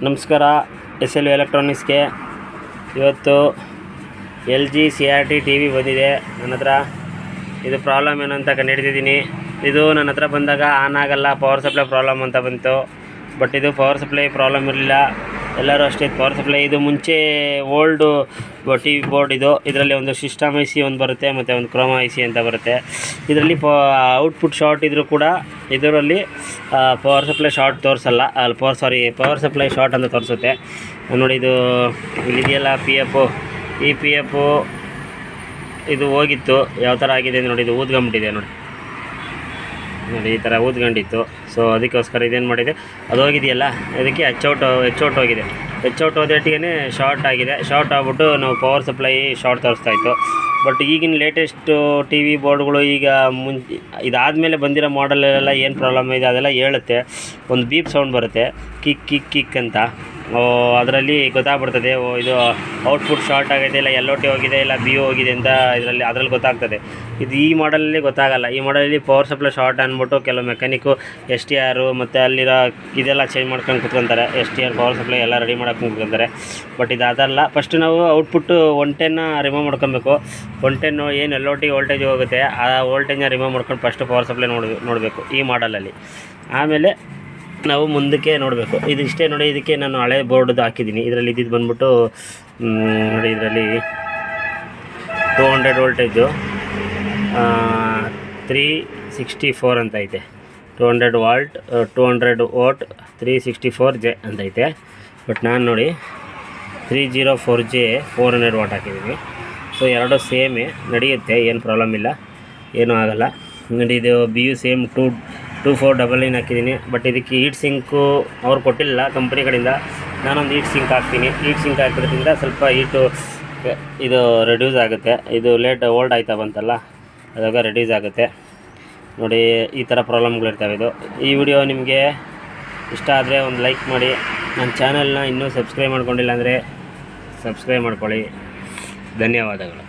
ನಮಸ್ಕಾರ. SLV ಎಲೆಕ್ಟ್ರಾನಿಕ್ಸ್ಗೆ ಇವತ್ತು LG CRT T V ಬಂದಿದೆ ನನ್ನ ಹತ್ರ. ಇದು ಪ್ರಾಬ್ಲಮ್ ಏನು ಅಂತ ಕಂಡುಹಿಡಿದಿದ್ದೀನಿ. ಇದು ನನ್ನ ಹತ್ರ ಬಂದಾಗ ಆನ್ ಆಗಲ್ಲ, ಪವರ್ ಸಪ್ಲೈ ಪ್ರಾಬ್ಲಮ್ ಅಂತ ಬಂತು. ಬಟ್ ಇದು ಪವರ್ ಸಪ್ಲೈ ಪ್ರಾಬ್ಲಮ್ ಇರಲಿಲ್ಲ. ಎಲ್ಲರೂ ಅಷ್ಟೇ ಪವರ್ ಸಪ್ಲೈ. ಇದು ಮುಂಚೆ ಓಲ್ಡು ಟಿ ವಿ ಬೋರ್ಡ್ ಇದು. ಇದರಲ್ಲಿ ಒಂದು ಸಿಸ್ಟಮ್ IC ಒಂದು ಬರುತ್ತೆ ಮತ್ತು ಒಂದು ಕ್ರೋಮಾ IC ಅಂತ ಬರುತ್ತೆ. ಇದರಲ್ಲಿ ಔಟ್ಪುಟ್ ಶಾರ್ಟ್ ಇದ್ದರೂ ಕೂಡ ಇದರಲ್ಲಿ ಪವರ್ ಸಪ್ಲೈ ಶಾರ್ಟ್ ತೋರಿಸಲ್ಲ. ಪವರ್ ಸಪ್ಲೈ ಶಾರ್ಟ್ ಅಂತ ತೋರಿಸುತ್ತೆ ನೋಡಿ. ಇದು ಇಲ್ಲಿದೆಯಲ್ಲ PF, ಈ PF ಇದು ಹೋಗಿತ್ತು. ಯಾವ ಥರ ಆಗಿದೆ ನೋಡಿ, ಇದು ಊದ್ಕೊಂಬಿಟ್ಟಿದೆ ನೋಡಿ. ಈ ಥರ ಊದ್ಕೊಂಡಿತ್ತು. ಸೊ ಅದಕ್ಕೋಸ್ಕರ ಇದೇನು ಮಾಡಿದೆ, ಅದು ಹೋಗಿದೆಯಲ್ಲ, ಅದಕ್ಕೆ ಹೆಚ್ಚೌಟ್ ಹೋಗಿದೆ. ಹೆಚ್ಚೌಟ್ ಹೋದಟ್ಟಿಗೆ ಶಾರ್ಟ್ ಆಗಿದೆ. ಶಾರ್ಟ್ ಆಗ್ಬಿಟ್ಟು ನಾವು ಪವರ್ ಸಪ್ಲೈ ಶಾರ್ಟ್ ತೋರಿಸ್ತಾಯಿತ್ತು. ಬಟ್ ಈಗಿನ ಲೇಟೆಸ್ಟು ಟಿ ವಿ ಬೋರ್ಡ್ಗಳು ಈಗ ಇದಾದಮೇಲೆ ಬಂದಿರೋ ಮಾಡಲೆಲ್ಲ ಏನು ಪ್ರಾಬ್ಲಮ್ ಇದೆ ಅದೆಲ್ಲ ಹೇಳುತ್ತೆ. ಒಂದು ಬೀಪ್ ಸೌಂಡ್ ಬರುತ್ತೆ, ಕಿಕ್ ಕಿಕ್ ಕಿಕ್ ಅಂತ. ಅದರಲ್ಲಿ ಗೊತ್ತಾಗ್ಬಿಡ್ತದೆ, ಇದು ಔಟ್ಪುಟ್ ಶಾರ್ಟ್ ಆಗೈತೆ, ಇಲ್ಲ LOT ಹೋಗಿದೆ, ಇಲ್ಲ BO ಹೋಗಿದೆ ಅಂತ ಅದರಲ್ಲಿ ಗೊತ್ತಾಗ್ತದೆ. ಇದು ಈ ಮಾಡಲಲ್ಲಿ ಗೊತ್ತಾಗಲ್ಲ. ಈ ಮಾಡಲಲ್ಲಿ ಪವರ್ ಸಪ್ಲೈ ಶಾರ್ಟ್ ಅಂದ್ಬಿಟ್ಟು ಕೆಲವು ಮೆಕ್ಯಾನಿಕ್ಕು STR ಮತ್ತು ಅಲ್ಲಿರೋ ಇದೆಲ್ಲ ಚೇಂಜ್ ಮಾಡ್ಕೊಂಡು ಕುತ್ಕೊತಾರೆ. STR ಪವರ್ ಸಪ್ಲೈ ಎಲ್ಲ ರೆಡಿ ಮಾಡ್ಕೊಂಡು ಕುತ್ಕೊತಾರೆ. ಬಟ್ ಇದು ಅದಲ್ಲ. ಫಸ್ಟು ನಾವು ಔಟ್ಪುಟ್ಟು 110 ರಿಮೂವ್ ಮಾಡ್ಕೊಬೇಕು. 110 ಏನು LOT ವೋಲ್ಟೇಜ್ ಹೋಗುತ್ತೆ, ಆ ವೋಲ್ಟೇಜ್ನ ರಿಮೂವ್ ಮಾಡ್ಕೊಂಡು ಫಸ್ಟು ಪವರ್ ಸಪ್ಲೈ ನೋಡಬೇಕು ಈ ಮಾಡಲಲ್ಲಿ. ಆಮೇಲೆ ನಾವು ಮುಂದಕ್ಕೆ ನೋಡಬೇಕು. ಇದಿಷ್ಟೇ ನೋಡಿ. ಇದಕ್ಕೆ ನಾನು ಹಳೆ ಬೋರ್ಡ್ದು ಹಾಕಿದ್ದೀನಿ. ಇದರಲ್ಲಿ ಇದ್ದಿದ್ದು ಬಂದ್ಬಿಟ್ಟು ನೋಡಿ, ಇದರಲ್ಲಿ 200 ವೋಲ್ಟೇಜು 364 ಅಂತ ಐತೆ. 200 ವಾಲ್ಟ್ 200 ವಾಟ್ 364J ಅಂತ ಐತೆ. ಬಟ್ ನಾನು ನೋಡಿ 304J 400 ವಾಟ್ ಹಾಕಿದ್ದೀನಿ. ಸೊ ಎರಡು ಸೇಮೇ ನಡೆಯುತ್ತೆ, ಏನು ಪ್ರಾಬ್ಲಮ್ ಇಲ್ಲ, ಏನೂ ಆಗಲ್ಲ ನೋಡಿ. ಇದು BU ಸೇಮ್ 2499 ಹಾಕಿದ್ದೀನಿ. ಬಟ್ ಇದಕ್ಕೆ ಹೀಟ್ ಸಿಂಕು ಅವ್ರು ಕೊಟ್ಟಿಲ್ಲ ಕಂಪ್ನಿ ಕಡೆಯಿಂದ. ನಾನೊಂದು ಹೀಟ್ ಸಿಂಕ್ ಹಾಕ್ತೀನಿ. ಹೀಟ್ ಸಿಂಕ್ ಹಾಕಿರೋದ್ರಿಂದ ಸ್ವಲ್ಪ ಹೀಟು ಇದು ರೆಡ್ಯೂಸ್ ಆಗುತ್ತೆ. ಇದು ಓಲ್ಡ್ ಆಯ್ತಾ ಬಂತಲ್ಲ, ಅದಾಗ ರೆಡ್ಯೂಸ್ ಆಗುತ್ತೆ ನೋಡಿ. ಈ ಥರ ಪ್ರಾಬ್ಲಮ್ಗಳಿರ್ತವೆ. ಈ ವಿಡಿಯೋ ನಿಮಗೆ ಇಷ್ಟ ಆದರೆ ಒಂದು ಲೈಕ್ ಮಾಡಿ. ನನ್ನ ಚಾನಲ್ನ ಇನ್ನೂ ಸಬ್ಸ್ಕ್ರೈಬ್ ಮಾಡ್ಕೊಂಡಿಲ್ಲ ಅಂದರೆ ಸಬ್ಸ್ಕ್ರೈಬ್ ಮಾಡ್ಕೊಳ್ಳಿ. ಧನ್ಯವಾದಗಳು.